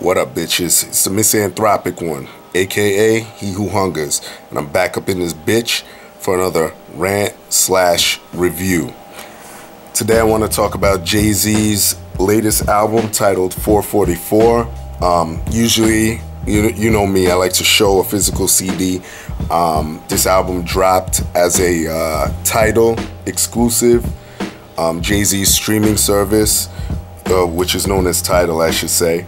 What up, bitches? It's the misanthropic one, aka He Who Hungers, and I'm back up in this bitch for another rant/review. Today I want to talk about Jay-Z's latest album titled 444. Usually, you know me, I like to show a physical CD. This album dropped as a Tidal exclusive, Jay-Z's streaming service, which is known as Tidal, I should say.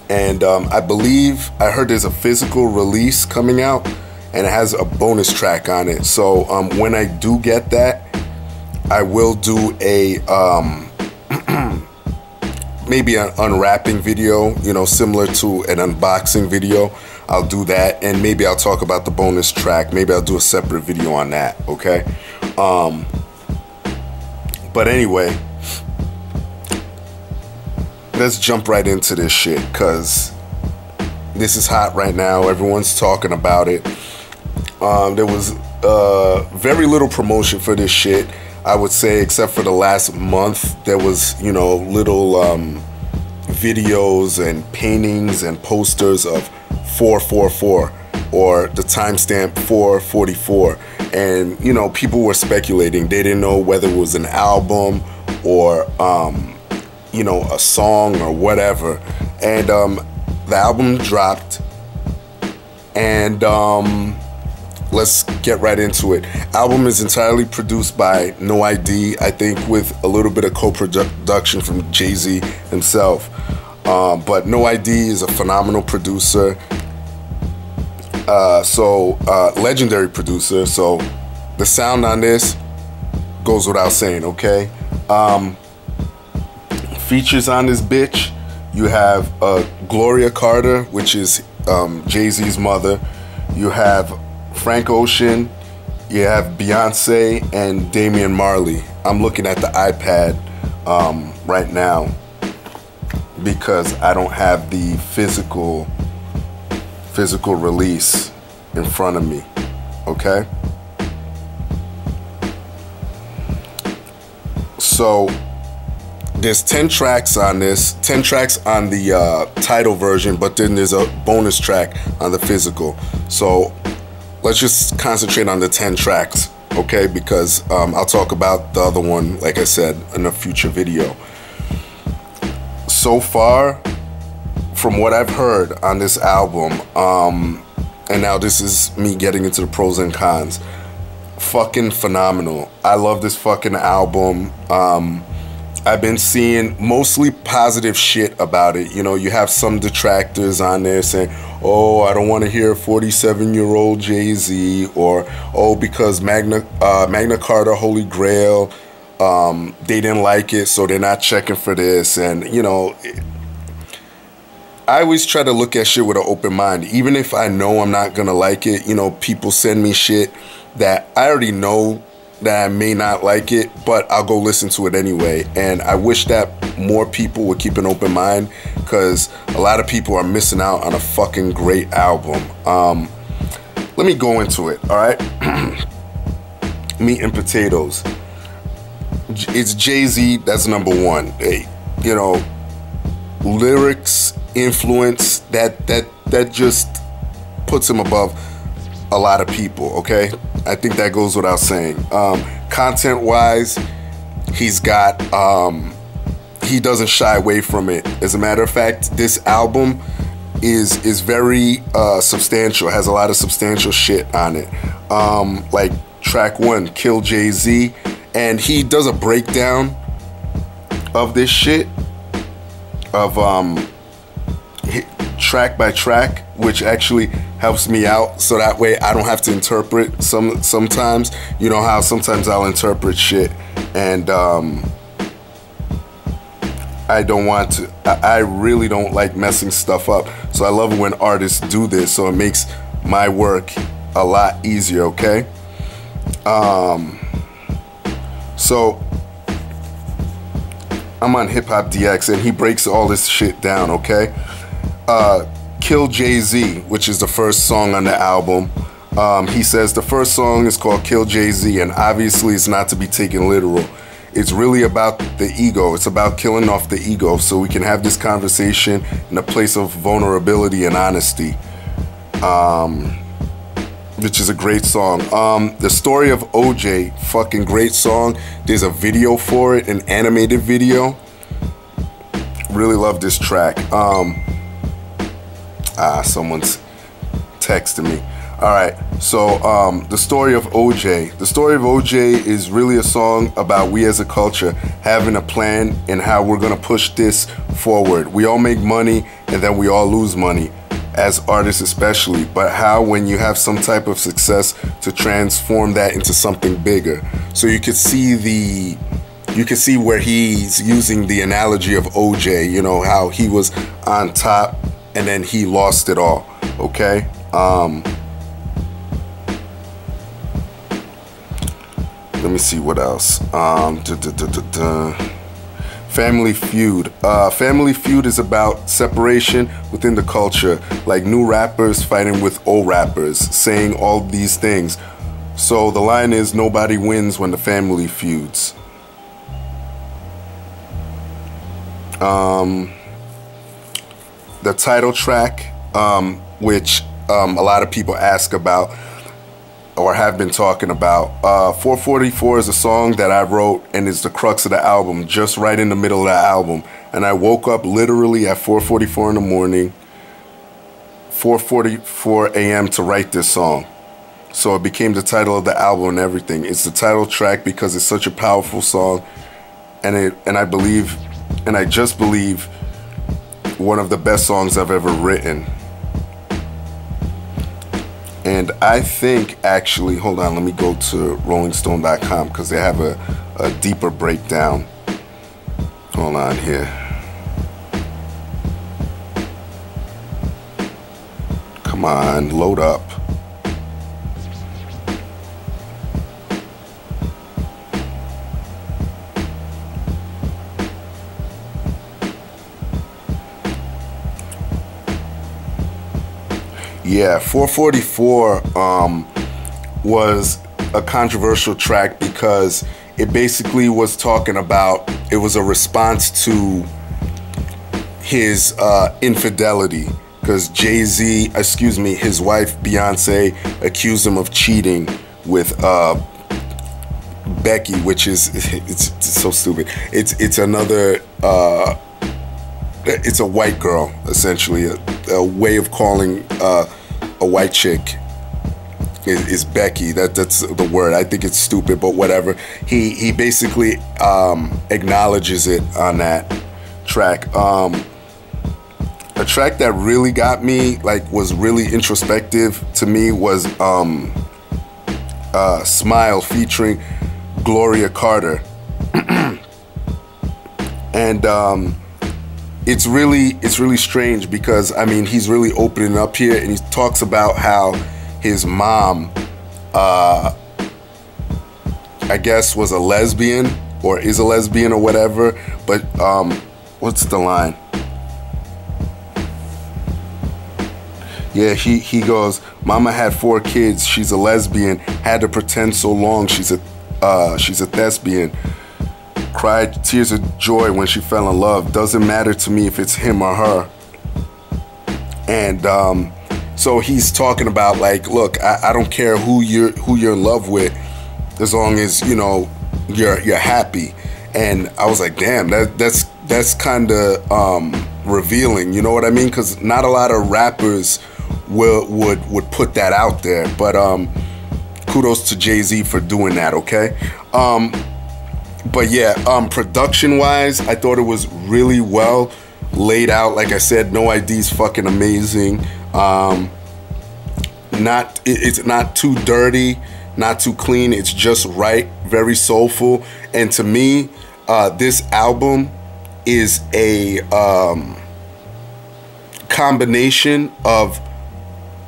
And I believe I heard there's a physical release coming out, and it has a bonus track on it. So when I do get that, I will do a maybe an unwrapping video, you know, similar to an unboxing video. I'll do that, and maybe I'll talk about the bonus track. Maybe I'll do a separate video on that, okay? But anyway, let's jump right into this shit, because this is hot right now. Everyone's talking about it. There was very little promotion for this shit, I would say, except for the last month. There was, you know, little videos and paintings and posters of 444, or the timestamp 444. And, you know, people were speculating. They didn't know whether it was an album or you know, a song or whatever. And the album dropped, and let's get right into it. Album is entirely produced by No ID, I think, with a little bit of co-production from Jay-Z himself. But No ID is a phenomenal producer, legendary producer. So the sound on this goes without saying, okay? Features on this bitch, you have Gloria Carter, which is Jay-Z's mother. You have Frank Ocean. You have Beyonce and Damian Marley. I'm looking at the iPad right now because I don't have the physical release in front of me, okay? So there's 10 tracks on this, 10 tracks on the Tidal version, but then there's a bonus track on the physical. So let's just concentrate on the 10 tracks, okay? Because I'll talk about the other one, like I said, in a future video. So far, from what I've heard on this album, and now this is me getting into the pros and cons, fucking phenomenal. I love this fucking album. I've been seeing mostly positive shit about it. You know, you have some detractors on there saying, oh, I don't want to hear 47-year-old Jay-Z, or, oh, because Magna Carta, Holy Grail, they didn't like it, so they're not checking for this. And, you know, I always try to look at shit with an open mind. Even if I know I'm not going to like it, you know, people send me shit that I already know that I may not like it, but I'll go listen to it anyway. And I wish that more people would keep an open mind, because a lot of people are missing out on a fucking great album. Let me go into it, all right? Meat and potatoes. It's Jay-Z, that's number one. Hey, you know, lyrics, influence, that just puts him above a lot of people, okay? I think that goes without saying. Content-wise, he's got, he doesn't shy away from it. As a matter of fact, this album is very substantial, has a lot of substantial shit on it. Like track 1, Kill Jay-Z, and he does a breakdown of this shit, of track by track, which actually helps me out, so that way I don't have to interpret sometimes. You know how sometimes I'll interpret shit and I I don't want to, I really don't like messing stuff up. So I love when artists do this, so it makes my work a lot easier, okay? So I'm on Hip Hop DX and he breaks all this shit down, okay? Kill Jay-Z, which is the first song on the album. He says the first song is called Kill Jay-Z, and obviously it's not to be taken literal. It's really about the ego. It's about killing off the ego so we can have this conversation in a place of vulnerability and honesty, which is a great song. The Story of OJ, fucking great song. There's a video for it, an animated video. Really love this track. Someone's texting me. All right, so The Story of OJ. The Story of OJ is really a song about we as a culture having a plan and how we're gonna push this forward. We all make money and then we all lose money, as artists especially, but how when you have some type of success to transform that into something bigger. So you could see where he's using the analogy of OJ, you know, how he was on top and then he lost it all, okay? Let me see what else. Family Feud. Family Feud is about separation within the culture, like new rappers fighting with old rappers, saying all these things. So the line is, nobody wins when the family feuds. The title track, which a lot of people ask about, or have been talking about. 444 is a song that I wrote and is the crux of the album, just right in the middle of the album. And I woke up literally at 4:44 in the morning, 4:44 a.m. to write this song. So it became the title of the album and everything. It's the title track because it's such a powerful song, and I just believe one of the best songs I've ever written. And I think, actually, hold on, let me go to rollingstone.com because they have a deeper breakdown. Hold on here. Come on, load up. Yeah, 444 was a controversial track because it basically was talking about, it was a response to his infidelity, because his wife Beyonce accused him of cheating with Becky, which is, it's so stupid. It's another, it's a white girl, essentially, a way of calling a white chick is Becky. That's the word. I think it's stupid, but whatever. He basically acknowledges it on that track. A track that really got me, like, was really introspective to me was Smile featuring Gloria Carter. And it's really strange because, I mean, he's really opening up here and he talks about how his mom, I guess, was a lesbian or is a lesbian or whatever, but what's the line? Yeah, he goes, Mama had 4 kids, she's a lesbian, had to pretend so long she's a thespian. Cried tears of joy when she fell in love. Doesn't matter to me if it's him or her. And so he's talking about, like, look, I don't care who you're in love with, as long as, you know, you're happy. And I was like, damn, that's kind of revealing. You know what I mean? Because not a lot of rappers would put that out there. But kudos to Jay-Z for doing that. Okay. But yeah, production-wise, I thought it was really well laid out. Like I said, No ID's fucking amazing. It's not too dirty, not too clean. It's just right, very soulful. And to me, this album is a combination of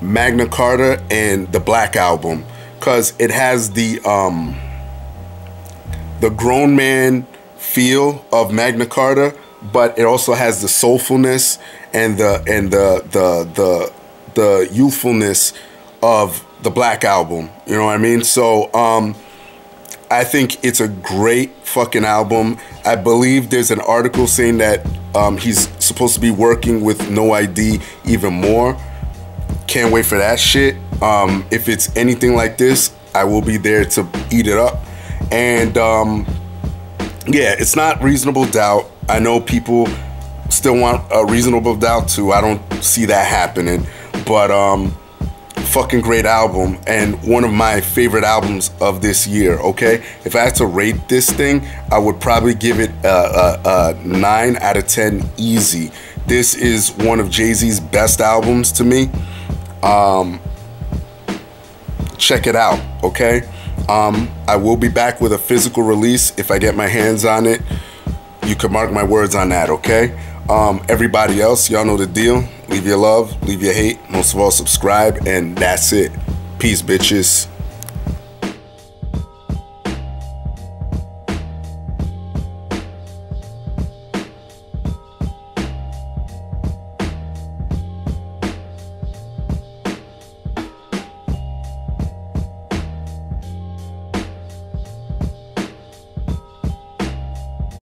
Magna Carta and the Black Album, because it has the grown man feel of Magna Carta, but it also has the soulfulness and the youthfulness of the Black Album. You know what I mean? So I think it's a great fucking album. I believe there's an article saying that he's supposed to be working with No ID even more. Can't wait for that shit. If it's anything like this, I will be there to eat it up. And yeah, it's not Reasonable Doubt. I know people still want a Reasonable Doubt too. I don't see that happening. But fucking great album, and one of my favorite albums of this year, okay? If I had to rate this thing, I would probably give it a 9 out of 10 easy. This is one of Jay-Z's best albums to me. Check it out, okay? I will be back with a physical release if I get my hands on it. You can mark my words on that, okay? Everybody else, y'all know the deal. Leave your love, leave your hate, most of all subscribe, and that's it. Peace, bitches.